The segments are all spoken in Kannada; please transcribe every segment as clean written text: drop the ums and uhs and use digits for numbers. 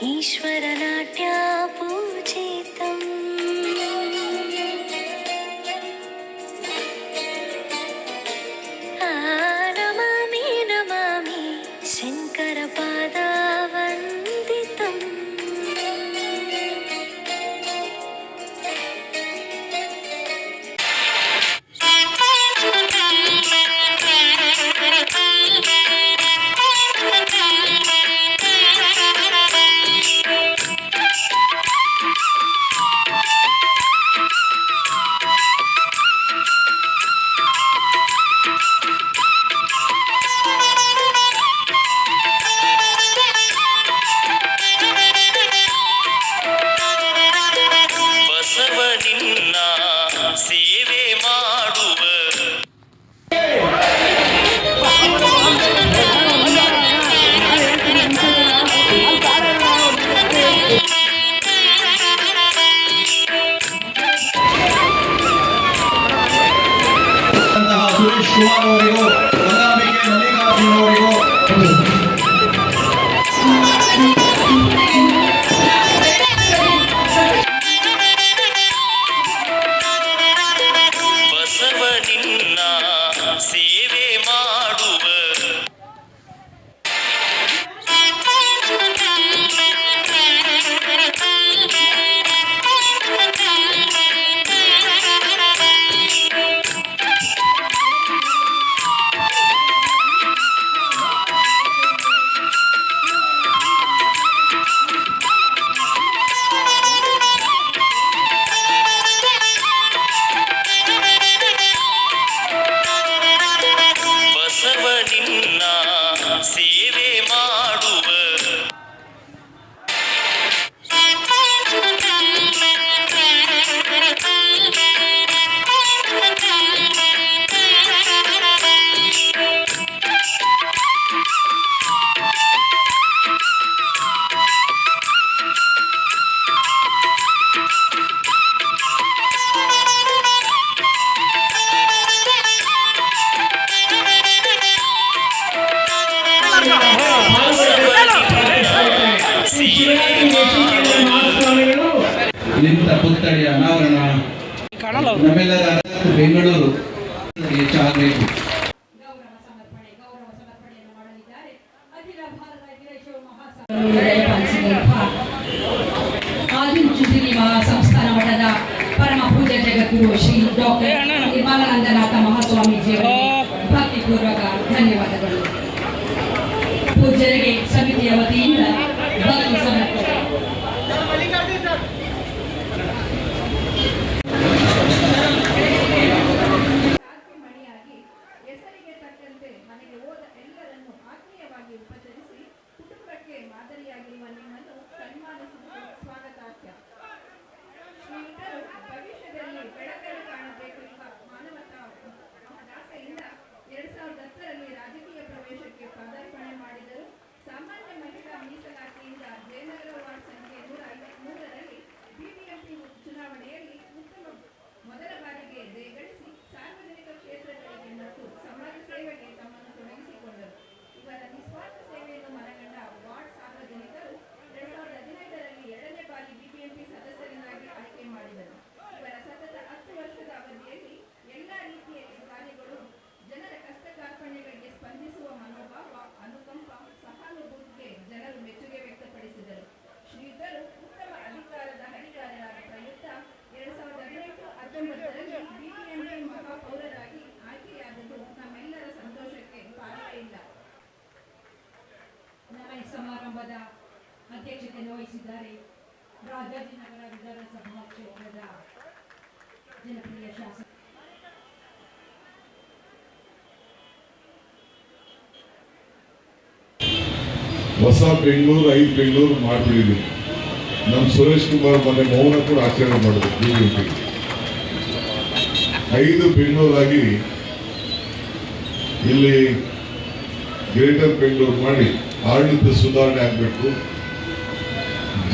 ईश्वरनाट्या पूजितम् नमामि नमामि शङ्करपादावन्दितम् ಸೇವೆ ಮಾಡುವ ಸುರೇಶ್ ಕುಮಾರ್ ಅವರಿಗೂ ಗಂಗಾಂಬಿಕೆ ಮಲ್ಲಿಕಾರ್ಜುನ್ ಅವರಿಗೂ ಸೇವೆ ಮಾಡುವ ಸೇವೆ ಮಾಡುವ ನಿಂತ ಪುತ್ಥಳಿಯ ಅನಾವರಣ ನಮ್ಮೆಲ್ಲರ ಬೆಂಗಳೂರು ಹೆಚ್ಚಾಗಬೇಕು. ಸಂಸ್ಥಾನ ಮಠದ ಪರಮ ಪೂಜ್ಯ ಜಗದ್ಗುರು ಶ್ರೀ ಡಾಕ್ಟರ್ ನಿರ್ಮಲಾನಂದನಾಥ ಮಹಾಸ್ವಾಮೀಜಿಯವರಿಗೆ ಭಕ್ತಿಪೂರ್ವಕ ಧನ್ಯವಾದಗಳು. ಪೂಜ್ಯರಿಗೆ ಸಮಿತಿಯ ವತಿಯಿಂದ ಭಕ್ತಿ ಸಮರ್ಪಣೆ. ಹೆಸರಿಗೆ ತಕ್ಕಂತೆ ಮನೆಗೆ ಹೋದ ಎಲ್ಲರನ್ನು ಆತ್ಮೀಯವಾಗಿ ಉಪಚರಿಸಿ ಕುಟುಂಬಕ್ಕೆ ಮಾದರಿಯಾಗಿರುವ ನಿಮ್ಮನ್ನು ಸನ್ಮಾನಿಸುವುದು ಸ್ವಾಗತಾರ್ಹ. ಶ್ರೀಯುತರು ಭವಿಷ್ಯದಲ್ಲಿ ಬೆಳಕನ್ನು ಕಾಣಬೇಕು ಎಂಬ ಮಾನವತಾ ಮಹದಾಸೆಯಿಂದ 2010ರಲ್ಲಿ ರಾಜಕೀಯ ಪ್ರವೇಶಕ್ಕೆ ಪದಾರ್ಪಣೆ ಮಾಡಿದರು. ಸಾಮಾನ್ಯ ಮಹಿಳಾ ಮೀಸಲಾತಿಯಿಂದ ಜಯನಗರ ವಾರ್ಡ್ ಸಂಖ್ಯೆ 153ರಲ್ಲಿ ಬಿಬಿಎಂಪಿ ಚುನಾವಣೆಯಲ್ಲಿ ಮೊದಲ ಬಾರಿಗೆ ಜಯಗಳಿಸಿ ಸಾರ್ವಜನಿಕ ಕ್ಷೇತ್ರಗಳಿಗೆ ಮತ್ತು ಸಮಾಜ ಸೇವೆಗೆ ತಮ್ಮನ್ನು ತೊಡಗಿಸಿಕೊಂಡರು. ಇವರ ನಿಸ್ವಾರ್ಥ ಸೇವೆಯನ್ನು ಮನಗಂಡ ವಾರ್ಡ್ ಸಾರ್ವಜನಿಕರು 2015ರಲ್ಲಿ 2ನೇ ಬಾರಿ ಬಿಬಿಎಂಪಿ ಸದಸ್ಯರನ್ನಾಗಿ ಆಯ್ಕೆ ಮಾಡಿದರು. ಇವರ ಸತತ 10 ವರ್ಷದ ಅವಧಿಯಲ್ಲಿ ಎಲ್ಲಾ ರೀತಿಯಲ್ಲಿ ಕಾರ್ಯಗಳು, ಜನರ ಕಷ್ಟ ಕಾರ್ಪಣ್ಯಗಳಿಗೆ ಸ್ಪಂದಿಸುವ ಮನೋಭಾವ, ಅನುಕಂಪ, ಸಹಾನುಭೂತಿಗೆ ಜನರು ಮೆಚ್ಚುಗೆ ವ್ಯಕ್ತಪಡಿಸಿದರು. ಶ್ರೀಯುತರು ಉತ್ತಮ ಅಧಿಕಾರದ ಹರಿಕಾರರಾದ ಪ್ರಯುಕ್ತ 2018-19ರಲ್ಲಿ ಬಿಬಿಎಂಪಿ ಮಹಾಪೌರರಾಗಿ ಆಯ್ಕೆಯಾದದ್ದು ನಮ್ಮೆಲ್ಲರ ಸಂತೋಷಕ್ಕೆ ಪಾರವೇ ಇಲ್ಲ. ನಮ್ಮ ಸಮಾರಂಭದ ಅಧ್ಯಕ್ಷತೆಯನ್ನು ವಹಿಸಿದ್ದಾರೆ ರಾಜಾಜಿನಗರ ವಿಧಾನಸಭಾ ಕ್ಷೇತ್ರದ ಜನಪ್ರಿಯ ಶಾಸಕ ಹೊಸ ಬೆಂಗಳೂರು 5 ಬೆಂಗಳೂರು ಮಾಡಿಬಿಡಿದ್ವಿ. ನಮ್ಮ ಸುರೇಶ್ ಕುಮಾರ್ ಮೊನ್ನೆ ಮೌನ ಕೂಡ ಆಚರಣೆ ಮಾಡಿದ್ರು. ಬಿಜೆಪಿ 5 ಬೆಂಗಳೂರಾಗಿ ಇಲ್ಲಿ ಗ್ರೇಟರ್ ಬೆಂಗಳೂರು ಮಾಡಿ ಆಡಳಿತ ಸುಧಾರಣೆ ಆಗಬೇಕು,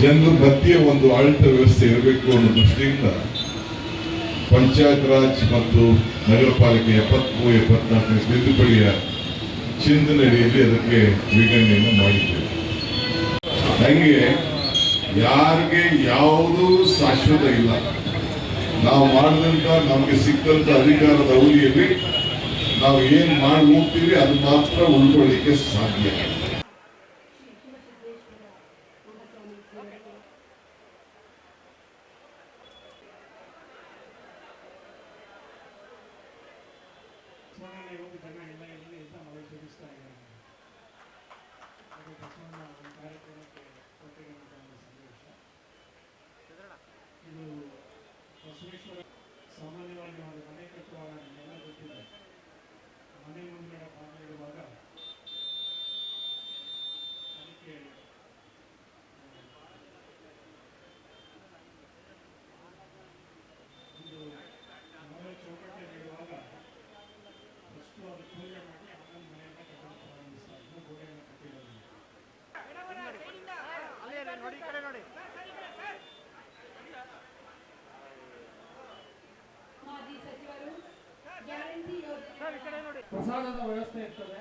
ಜನರ ಮಧ್ಯೆ ಒಂದು ಆಡಳಿತ ವ್ಯವಸ್ಥೆ ಇರಬೇಕು ಅನ್ನೋ ದೃಷ್ಟಿಯಿಂದ ಪಂಚಾಯತ್ ರಾಜ್ ಮತ್ತು ನಗರ ಪಾಲಿಕೆ 73-74 ತಿದ್ದುಪಡಿಯ ಚಿಂತನೆಯಲ್ಲಿ ಅದಕ್ಕೆ ವಿಗಣನೆಯನ್ನು ಮಾಡಿದ್ದೇವೆ. ಹಾಗೆ ಯಾರಿಗೆ ಯಾವುದೂ ಶಾಶ್ವತ ಇಲ್ಲ. ನಾವು ಮಾಡಿದಂತ ನಮಗೆ ಸಿಕ್ಕಂತ ಅಧಿಕಾರದ ಅವಧಿಯಲ್ಲಿ ನಾವು ಏನ್ ಮಾಡಿ ಹೋಗ್ತೀವಿ ಅದು ಮಾತ್ರ ಉಳ್ಕೊಳ್ಳಿಕ್ಕೆ ಸಾಧ್ಯ. ಬಸವಣ್ಣನ ಇವತ್ತು ಜನ ಎಲ್ಲ ಎಲ್ಲಿ ಅಂತ ಮಳೆ ಸುರಿಸ್ತಾ ಇದ್ದಾರೆ. ಅದು ಬಸವಣ್ಣ ಒಂದು ಕಾರ್ಯಕ್ರಮಕ್ಕೆ ಕೊಟ್ಟಿರುವಂತಹ ಒಂದು ಸಂದೇಶ. ಇದು ಬಸವೇಶ್ವರ ಸಾಮಾನ್ಯವಾಗಿ ಒಂದು ಮನೆ ಕಟ್ಟುವಾಗ ನಿಮ್ಮೆಲ್ಲ ಗೊತ್ತಿದೆ, ಮನೆ ಮುಂದೆ ಭಾಗ ಇರುವಾಗ ಅದಕ್ಕೆ ಒಂದು ಮನೆ ಚೌಕಟ್ಟೆ ನೀಡುವಾಗ ಫಸ್ಟು ಅದು ಪೂಜೆ ಮಾಡಿ ಆಮೇಲೆ ಮನೆಯನ್ನು ಕಟ್ಟಲು ಪ್ರಾರಂಭಿಸ್ತಾ ಇದ್ದು ಗೋಡೆಯನ್ನು ಕಟ್ಟಿರೋದು. ಮಾಜಿ ಸಚಿವರು ಗ್ಯಾರಂಟಿ ಯೋಜನೆ ಪ್ರಸಾದದ ವ್ಯವಸ್ಥೆ ಇರ್ತದೆ.